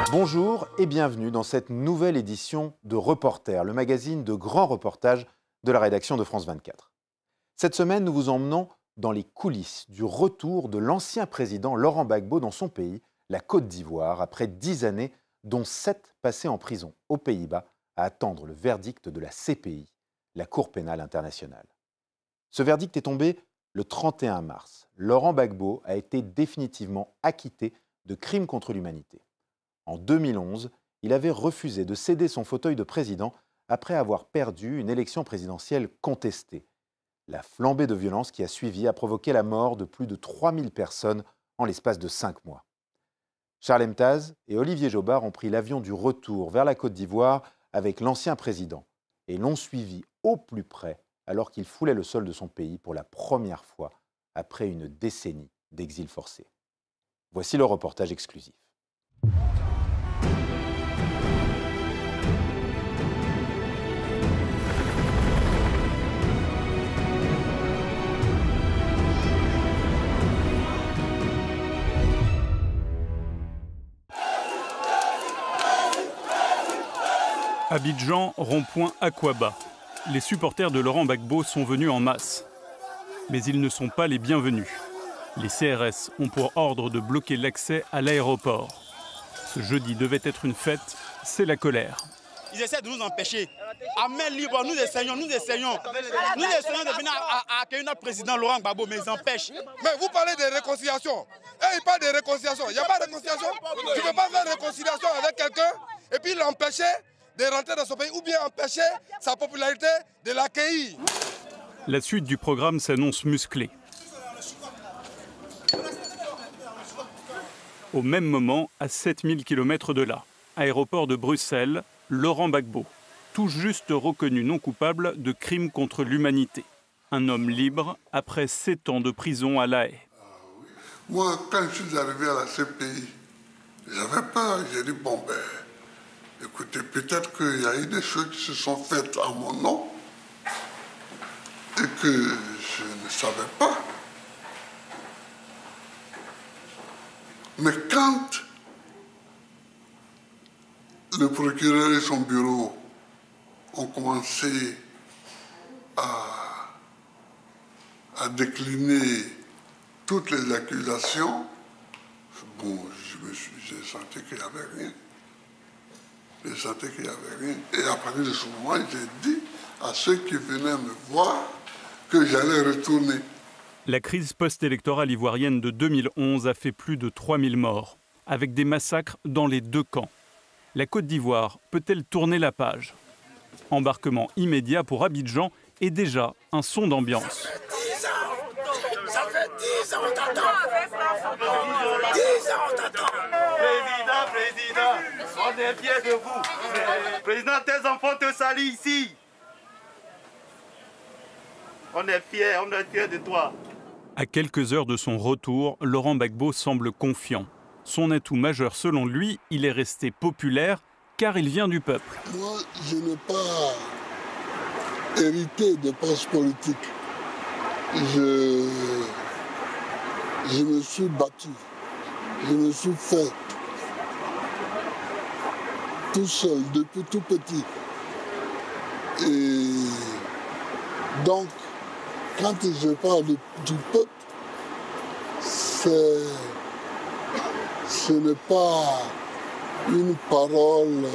Bonjour et bienvenue dans cette nouvelle édition de Reporter, le magazine de grands reportages de la rédaction de France 24. Cette semaine, nous vous emmenons dans les coulisses du retour de l'ancien président Laurent Gbagbo dans son pays, la Côte d'Ivoire, après 10 années, dont 7 passées en prison aux Pays-Bas, à attendre le verdict de la CPI, la Cour pénale internationale. Ce verdict est tombé le 31 mars. Laurent Gbagbo a été définitivement acquitté de crimes contre l'humanité. En 2011, il avait refusé de céder son fauteuil de président après avoir perdu une élection présidentielle contestée. La flambée de violence qui a suivi a provoqué la mort de plus de 3000 personnes en l'espace de 5 mois. Charles Emtaz et Olivier Jobard ont pris l'avion du retour vers la Côte d'Ivoire avec l'ancien président et l'ont suivi au plus près alors qu'il foulait le sol de son pays pour la première fois après une décennie d'exil forcé. Voici le reportage exclusif. Abidjan, rond-point Aquaba. Les supporters de Laurent Gbagbo sont venus en masse. Mais ils ne sont pas les bienvenus. Les CRS ont pour ordre de bloquer l'accès à l'aéroport. Ce jeudi devait être une fête, c'est la colère. Ils essaient de nous empêcher. À main libre, nous essayons de venir à accueillir notre président Laurent Gbagbo, mais ils empêchent. Mais vous parlez de réconciliation. Et il parle de réconciliation. Il n'y a pas de réconciliation. Tu ne peux pas faire réconciliation avec quelqu'un et puis l'empêcher de rentrer dans son pays ou bien empêcher sa popularité de l'accueillir. La suite du programme s'annonce musclée. Au même moment, à 7000 km de là, aéroport de Bruxelles, Laurent Gbagbo, tout juste reconnu non coupable de crimes contre l'humanité. Un homme libre après 7 ans de prison à La Haye. Moi, quand je suis arrivé à la CPI, j'avais peur. J'ai dit, bon ben, écoutez, peut-être qu'il y a eu des choses qui se sont faites à mon nom et que je ne savais pas. Mais quand le procureur et son bureau ont commencé à décliner toutes les accusations, bon, j'ai senti qu'il n'y avait rien. J'ai senti qu'il n'y avait rien. Et à partir de ce moment, j'ai dit à ceux qui venaient me voir que j'allais retourner. La crise post-électorale ivoirienne de 2011 a fait plus de 3000 morts, avec des massacres dans les deux camps. La Côte d'Ivoire peut-elle tourner la page? Embarquement immédiat pour Abidjan et déjà un son d'ambiance. Ça fait 10 ans, on t'attend. 10 ans, on t'attend. Président, on est fiers de vous. Président, tes enfants te saluent ici. On est fiers de toi. À quelques heures de son retour, Laurent Gbagbo semble confiant. Son atout majeur selon lui, il est resté populaire car il vient du peuple. Moi, je n'ai pas hérité de poste politique. Je me suis battu. Je me suis fait tout seul, depuis tout petit. Et donc, quand je parle du peuple, ce n'est pas une parole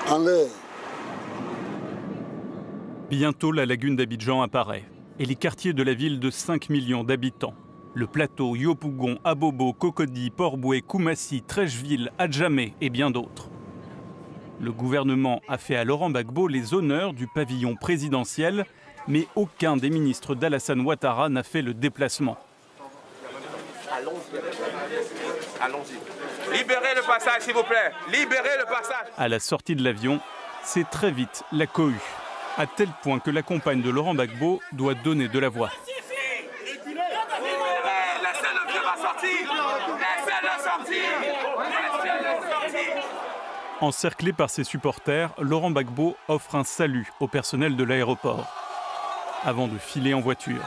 en l'air. Bientôt, la lagune d'Abidjan apparaît et les quartiers de la ville de 5 millions d'habitants. Le plateau, Yopougon, Abobo, Cocody, Port-Bouët, Koumassi, Trècheville, Adjamé et bien d'autres. Le gouvernement a fait à Laurent Gbagbo les honneurs du pavillon présidentiel, mais aucun des ministres d'Alassane Ouattara n'a fait le déplacement. Allons-y. Libérez le passage, s'il vous plaît. Libérez le passage. À la sortie de l'avion, c'est très vite la cohue, à tel point que la compagne de Laurent Gbagbo doit donner de la voix. Laissez-le vieux va sortir. Laissez-le sortir. Encerclé par ses supporters, Laurent Gbagbo offre un salut au personnel de l'aéroport, avant de filer en voiture.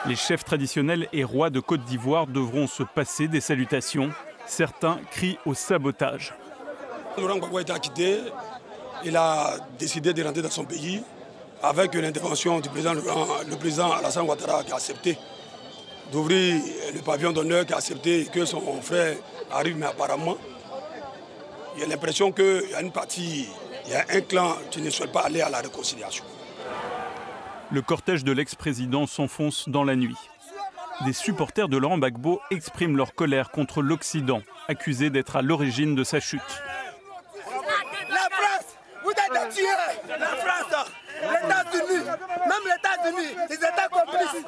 Les chefs traditionnels et rois de Côte d'Ivoire devront se passer des salutations. Certains crient au sabotage. Laurent Gbagbo a été acquitté. Il a décidé de rentrer dans son pays avec l'intervention du président, le président Alassane Ouattara qui a accepté d'ouvrir le pavillon d'honneur, qui a accepté que son frère arrive, mais apparemment, il y a l'impression qu'il y a une partie, il y a un clan qui ne souhaite pas aller à la réconciliation. Le cortège de l'ex-président s'enfonce dans la nuit. Des supporters de Laurent Gbagbo expriment leur colère contre l'Occident, accusé d'être à l'origine de sa chute. La France, vous êtes des tueurs. La France, les États-Unis, même les États-Unis, ils étaient complices.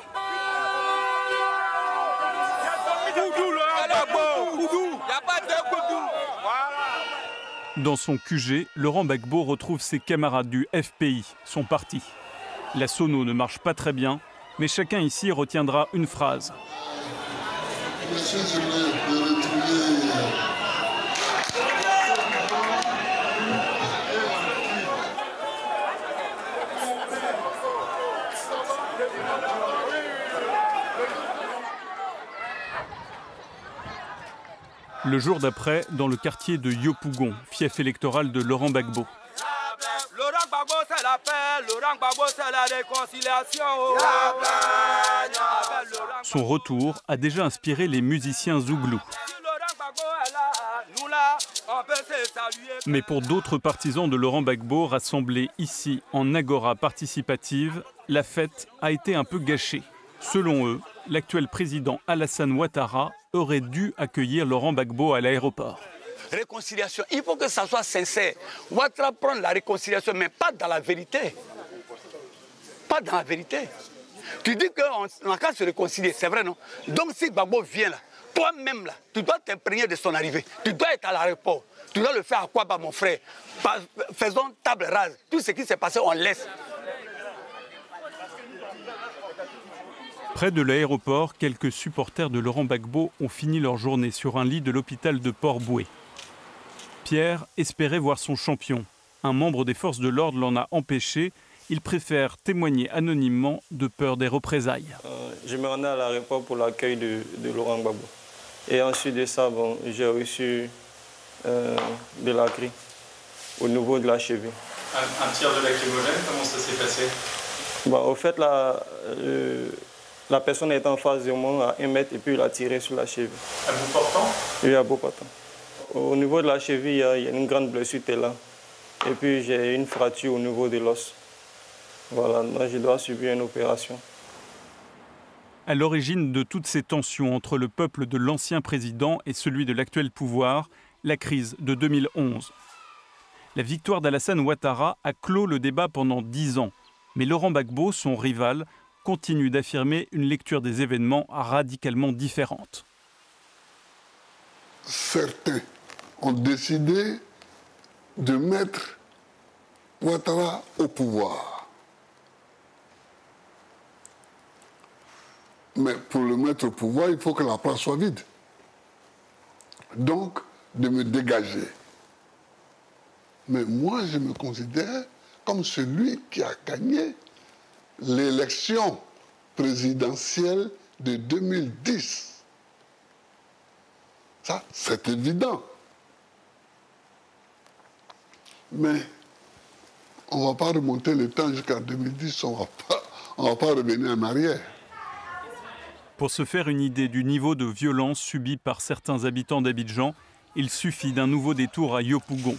Dans son QG, Laurent Gbagbo retrouve ses camarades du FPI, son parti. La sono ne marche pas très bien, mais chacun ici retiendra une phrase. Monsieur, je vais retrouver. Le jour d'après, dans le quartier de Yopougon, fief électoral de Laurent Gbagbo. Laurent Gbagbo, c'est la paix. Laurent Gbagbo, c'est la réconciliation. Son retour a déjà inspiré les musiciens zouglous. Mais pour d'autres partisans de Laurent Gbagbo rassemblés ici en agora participative, la fête a été un peu gâchée. Selon eux, l'actuel président Alassane Ouattara aurait dû accueillir Laurent Gbagbo à l'aéroport. Réconciliation, il faut que ça soit sincère. Ouattara prend la réconciliation, mais pas dans la vérité. Pas dans la vérité. Tu dis qu'on a qu'à se réconcilier, c'est vrai, non? Donc si Gbagbo vient là, toi-même là, tu dois t'imprégner de son arrivée. Tu dois être à l'aéroport. Tu dois le faire à quoi, bah, mon frère? Faisons table rase. Tout ce qui s'est passé, on laisse. Près de l'aéroport, quelques supporters de Laurent Gbagbo ont fini leur journée sur un lit de l'hôpital de Port-Bouët. Pierre espérait voir son champion. Un membre des forces de l'ordre l'en a empêché. Il préfère témoigner anonymement de peur des représailles. Je me rendais à l'aéroport pour l'accueil de Laurent Gbagbo. Et ensuite de ça, j'ai reçu de la grille au niveau de la cheville. Un tir de lacrymogène, comment ça s'est passé? Au fait, la personne était en face de moi à 1 mètre et puis il a tiré sur la cheville. À bout portant? Oui, à bout portant. Au niveau de la cheville, il y a une grande blessure là. Et puis j'ai une fracture au niveau de l'os. Voilà, donc je dois subir une opération. À l'origine de toutes ces tensions entre le peuple de l'ancien président et celui de l'actuel pouvoir, la crise de 2011. La victoire d'Alassane Ouattara a clos le débat pendant 10 ans. Mais Laurent Gbagbo, son rival, continue d'affirmer une lecture des événements radicalement différente. Certains ont décidé de mettre Ouattara au pouvoir. Mais pour le mettre au pouvoir, il faut que la place soit vide. Donc, de me dégager. Mais moi, je me considère comme celui qui a gagné l'élection présidentielle de 2010. Ça, c'est évident. Mais on ne va pas remonter le temps jusqu'à 2010, on ne va pas revenir en arrière. Pour se faire une idée du niveau de violence subi par certains habitants d'Abidjan, il suffit d'un nouveau détour à Yopougon.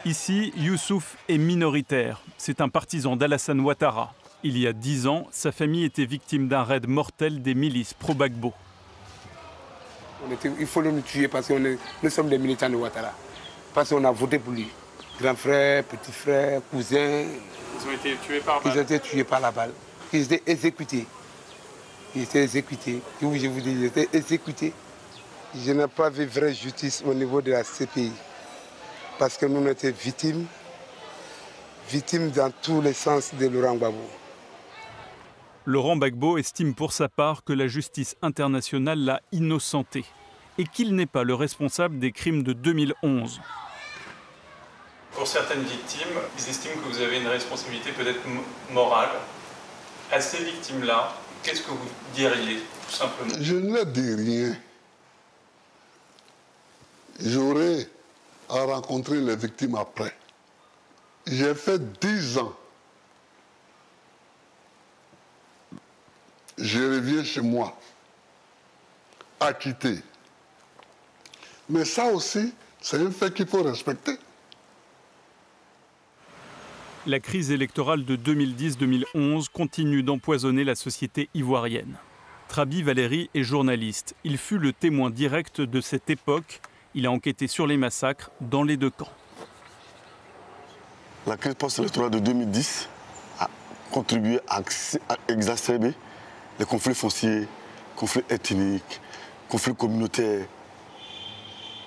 Ici, Youssouf est minoritaire. C'est un partisan d'Alassane Ouattara. Il y a 10 ans, sa famille était victime d'un raid mortel des milices pro-Gbagbo. Il faut nous tuer parce que nous sommes des militants de Ouattara. Parce qu'on a voté pour lui. Grand frère, petit frère, cousin. Ils ont été tués par balle. Ils ont été tués par la balle. Ils étaient exécutés. Ils étaient exécutés. Oui, je vous dis, ils étaient exécutés. Je n'ai pas vu vraie justice au niveau de la CPI. Parce que nous étions victimes dans tous les sens de Laurent Gbagbo. Laurent Gbagbo estime pour sa part que la justice internationale l'a innocenté et qu'il n'est pas le responsable des crimes de 2011. Pour certaines victimes, ils estiment que vous avez une responsabilité peut-être morale. À ces victimes-là, qu'est-ce que vous diriez, tout simplement? Je ne leur dis rien. j'aurai à rencontrer les victimes après. J'ai fait 10 ans. Je reviens chez moi, acquitté. Mais ça aussi, c'est un fait qu'il faut respecter. La crise électorale de 2010-2011 continue d'empoisonner la société ivoirienne. Trabi Valéry est journaliste. Il fut le témoin direct de cette époque. Il a enquêté sur les massacres dans les deux camps. La crise post-électorale de 2010 a contribué à exacerber les conflits fonciers, conflits ethniques, conflits communautaires,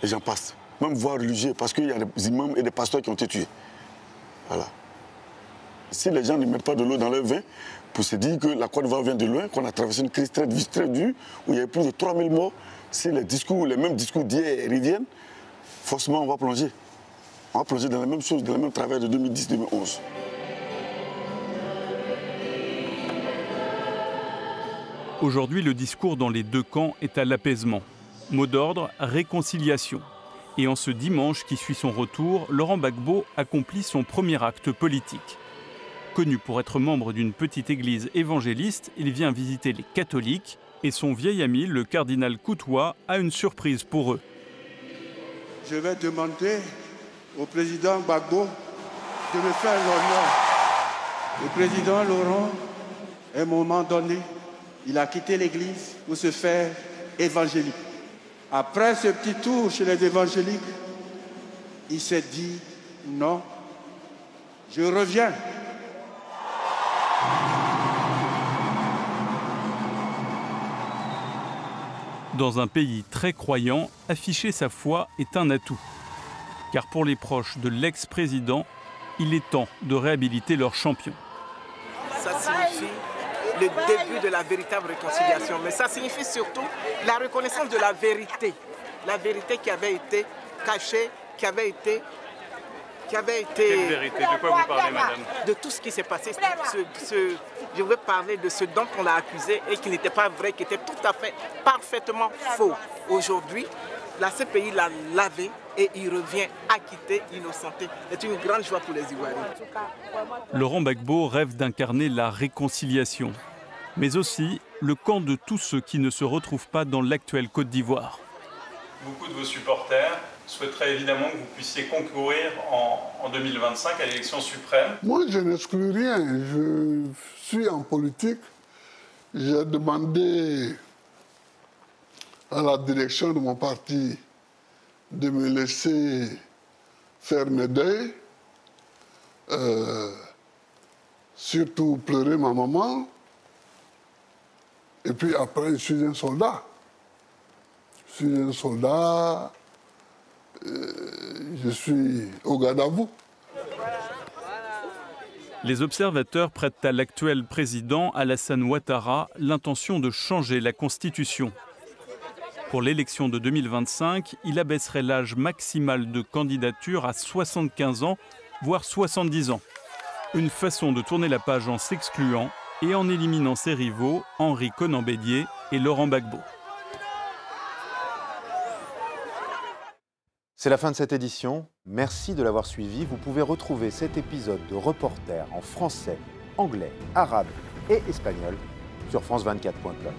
et j'en passe. Même voire religieux, parce qu'il y a des imams et des pasteurs qui ont été tués. Voilà. Si les gens ne mettent pas de l'eau dans leur vin, pour se dire que la Côte d'Ivoire vient de loin, qu'on a traversé une crise très dure, où il y a plus de 3000 morts, si les mêmes discours d'hier reviennent, forcément on va plonger. On va plonger dans la même chose, dans le même travers de 2010-2011. Aujourd'hui, le discours dans les deux camps est à l'apaisement. Mot d'ordre, réconciliation. Et en ce dimanche qui suit son retour, Laurent Gbagbo accomplit son premier acte politique. Connu pour être membre d'une petite église évangéliste, il vient visiter les catholiques et son vieil ami, le cardinal Coutois, a une surprise pour eux. Je vais demander au président Gbagbo de me faire l'honneur. Le président Laurent, à un moment donné, il a quitté l'église pour se faire évangélique. Après ce petit tour chez les évangéliques, il s'est dit non, je reviens. Dans un pays très croyant, afficher sa foi est un atout. Car pour les proches de l'ex-président, il est temps de réhabiliter leur champion. Ça signifie le début de la véritable réconciliation, mais ça signifie surtout la reconnaissance de la vérité qui avait été cachée, qui avait été... Quelle vérité? De quoi vous parlez, madame? De tout ce qui s'est passé. Je veux parler de ce dont on l'a accusé et qui n'était pas vrai, qui était tout à fait, parfaitement faux. Aujourd'hui, la CPI l'a lavé et il revient acquitté, innocenté. C'est une grande joie pour les Ivoiriens. Laurent Gbagbo rêve d'incarner la réconciliation, mais aussi le camp de tous ceux qui ne se retrouvent pas dans l'actuelle Côte d'Ivoire. Beaucoup de vos supporters souhaiteraient évidemment que vous puissiez concourir en 2025 à l'élection suprême. Moi, je n'exclus rien. Je suis en politique. J'ai demandé à la direction de mon parti de me laisser faire mes deuils, surtout pleurer ma maman. Et puis après, je suis un soldat. Je suis un soldat, je suis au garde à vous. Les observateurs prêtent à l'actuel président Alassane Ouattara l'intention de changer la Constitution. Pour l'élection de 2025, il abaisserait l'âge maximal de candidature à 75 ans, voire 70 ans. Une façon de tourner la page en s'excluant et en éliminant ses rivaux, Henri Konan Bédié et Laurent Gbagbo. C'est la fin de cette édition. Merci de l'avoir suivi. Vous pouvez retrouver cet épisode de Reporter en français, anglais, arabe et espagnol sur france24.com.